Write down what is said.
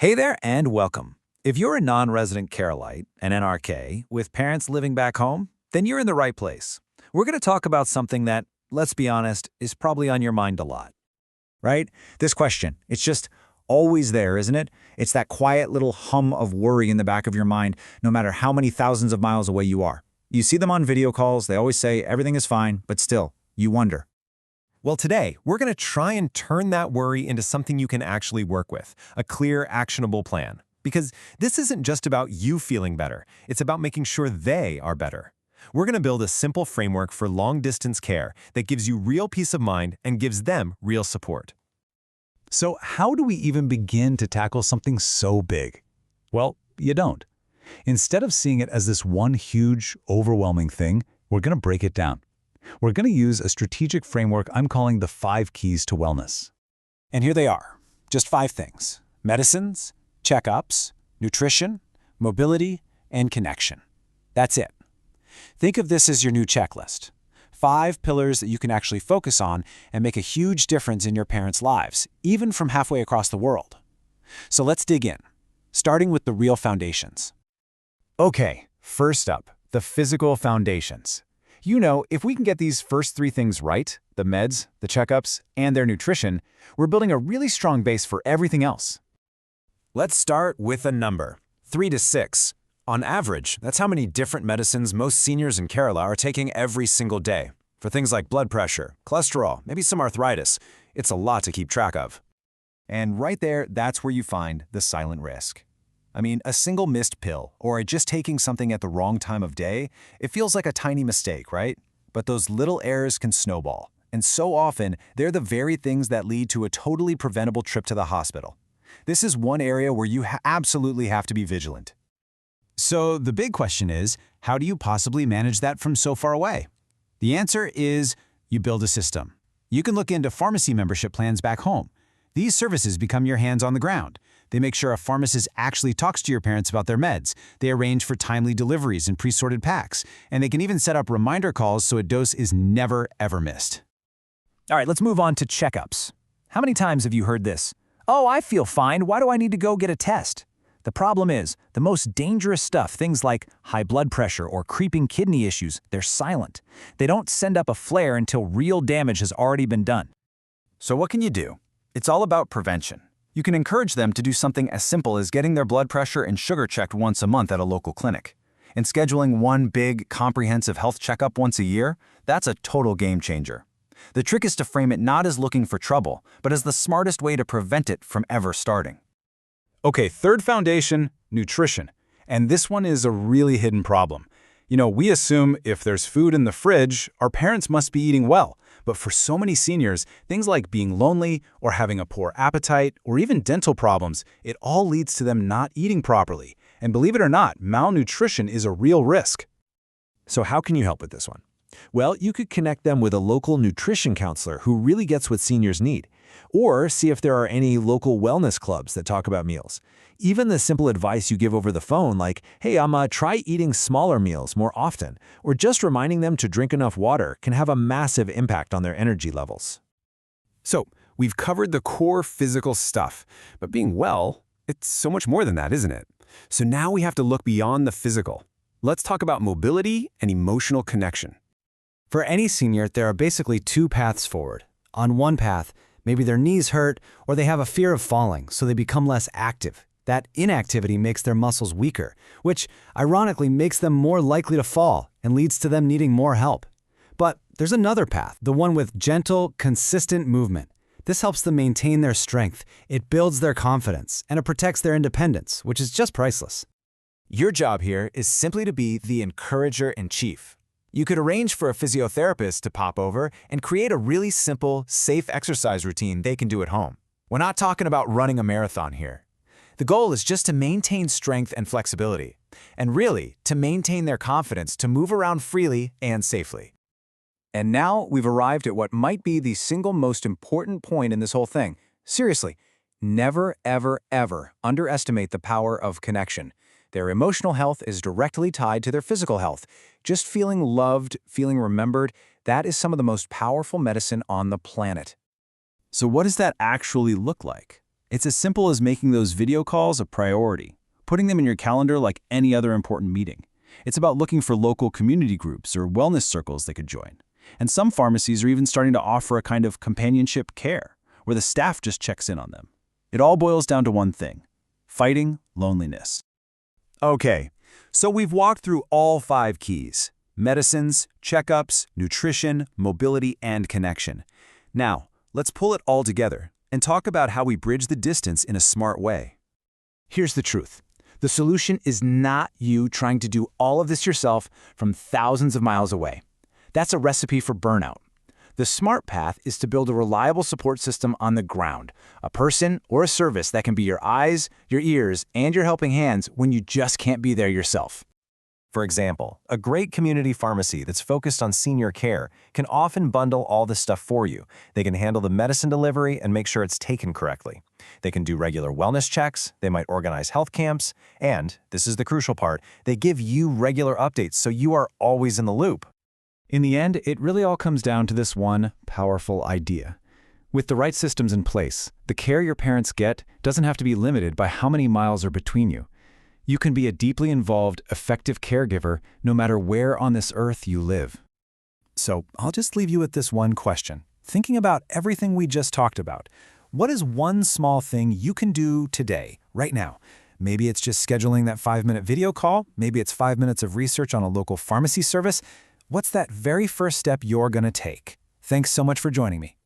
Hey there and welcome. If you're a non-resident Carolite, an NRK, with parents living back home, then you're in the right place. We're going to talk about something that, let's be honest, is probably on your mind a lot. Right? This question, it's just always there, isn't it? It's that quiet little hum of worry in the back of your mind, no matter how many thousands of miles away you are. You see them on video calls, they always say everything is fine, but still, you wonder. Well, today, we're going to try and turn that worry into something you can actually work with, a clear, actionable plan. Because this isn't just about you feeling better, it's about making sure they are better. We're going to build a simple framework for long-distance care that gives you real peace of mind and gives them real support. So how do we even begin to tackle something so big? Well, you don't. Instead of seeing it as this one huge, overwhelming thing, we're going to break it down. We're going to use a strategic framework I'm calling the 5 keys to wellness. And here they are, just 5 things: medicines, checkups, nutrition, mobility, and connection. That's it. Think of this as your new checklist. 5 pillars that you can actually focus on and make a huge difference in your parents' lives, even from halfway across the world. So let's dig in, starting with the real foundations. Okay, first up, the physical foundations. You know, if we can get these first 3 things right, the meds, the checkups, and their nutrition, we're building a really strong base for everything else. Let's start with a number, 3 to 6. On average, that's how many different medicines most seniors in Kerala are taking every single day. For things like blood pressure, cholesterol, maybe some arthritis, it's a lot to keep track of. And right there, that's where you find the silent risk. I mean, a single missed pill, or just taking something at the wrong time of day, it feels like a tiny mistake, right? But those little errors can snowball. And so often, they're the very things that lead to a totally preventable trip to the hospital. This is one area where you absolutely have to be vigilant. So the big question is, how do you possibly manage that from so far away? The answer is, you build a system. You can look into pharmacy membership plans back home. These services become your hands on the ground. They make sure a pharmacist actually talks to your parents about their meds. They arrange for timely deliveries in pre-sorted packs. And they can even set up reminder calls so a dose is never, ever missed. All right, let's move on to checkups. How many times have you heard this? Oh, I feel fine. Why do I need to go get a test? The problem is, the most dangerous stuff, things like high blood pressure or creeping kidney issues, they're silent. They don't send up a flare until real damage has already been done. So what can you do? It's all about prevention. You can encourage them to do something as simple as getting their blood pressure and sugar checked once a month at a local clinic. And scheduling one big, comprehensive health checkup once a year, that's a total game changer. The trick is to frame it not as looking for trouble, but as the smartest way to prevent it from ever starting. Okay, third foundation, nutrition. And this one is a really hidden problem. You know, we assume if there's food in the fridge, our parents must be eating well. But for so many seniors, things like being lonely or having a poor appetite or even dental problems, it all leads to them not eating properly. And believe it or not, malnutrition is a real risk. So how can you help with this one? Well, you could connect them with a local nutrition counselor who really gets what seniors need. Or see if there are any local wellness clubs that talk about meals. Even the simple advice you give over the phone like, hey, try eating smaller meals more often, or just reminding them to drink enough water can have a massive impact on their energy levels. So, we've covered the core physical stuff, but being well, it's so much more than that, isn't it? So now we have to look beyond the physical. Let's talk about mobility and emotional connection. For any senior, there are basically 2 paths forward. On one path, maybe their knees hurt or they have a fear of falling, so they become less active. That inactivity makes their muscles weaker, which ironically makes them more likely to fall and leads to them needing more help. But there's another path, the one with gentle, consistent movement. This helps them maintain their strength, it builds their confidence, and it protects their independence, which is just priceless. Your job here is simply to be the encourager-in-chief. You could arrange for a physiotherapist to pop over and create a really simple, safe exercise routine they can do at home. We're not talking about running a marathon here. The goal is just to maintain strength and flexibility, and really, to maintain their confidence to move around freely and safely. And now we've arrived at what might be the single most important point in this whole thing. Seriously, never, ever, ever underestimate the power of connection. Their emotional health is directly tied to their physical health. Just feeling loved, feeling remembered, that is some of the most powerful medicine on the planet. So what does that actually look like? It's as simple as making those video calls a priority, putting them in your calendar like any other important meeting. It's about looking for local community groups or wellness circles they could join. And some pharmacies are even starting to offer a kind of companionship care, where the staff just checks in on them. It all boils down to one thing: fighting loneliness. Okay, so we've walked through all 5 keys: medicines, checkups, nutrition, mobility, and connection. Now, let's pull it all together and talk about how we bridge the distance in a smart way. Here's the truth. The solution is not you trying to do all of this yourself from thousands of miles away. That's a recipe for burnout. The smart path is to build a reliable support system on the ground, a person or a service that can be your eyes, your ears, and your helping hands when you just can't be there yourself. For example, a great community pharmacy that's focused on senior care can often bundle all this stuff for you. They can handle the medicine delivery and make sure it's taken correctly. They can do regular wellness checks, they might organize health camps, and, this is the crucial part, they give you regular updates so you are always in the loop. In the end, it really all comes down to this one powerful idea. With the right systems in place, the care your parents get doesn't have to be limited by how many miles are between you. You can be a deeply involved, effective caregiver no matter where on this earth you live. So I'll just leave you with this one question. Thinking about everything we just talked about, what is one small thing you can do today, right now? Maybe it's just scheduling that 5-minute video call. Maybe it's 5 minutes of research on a local pharmacy service. What's that very first step you're going to take? Thanks so much for joining me.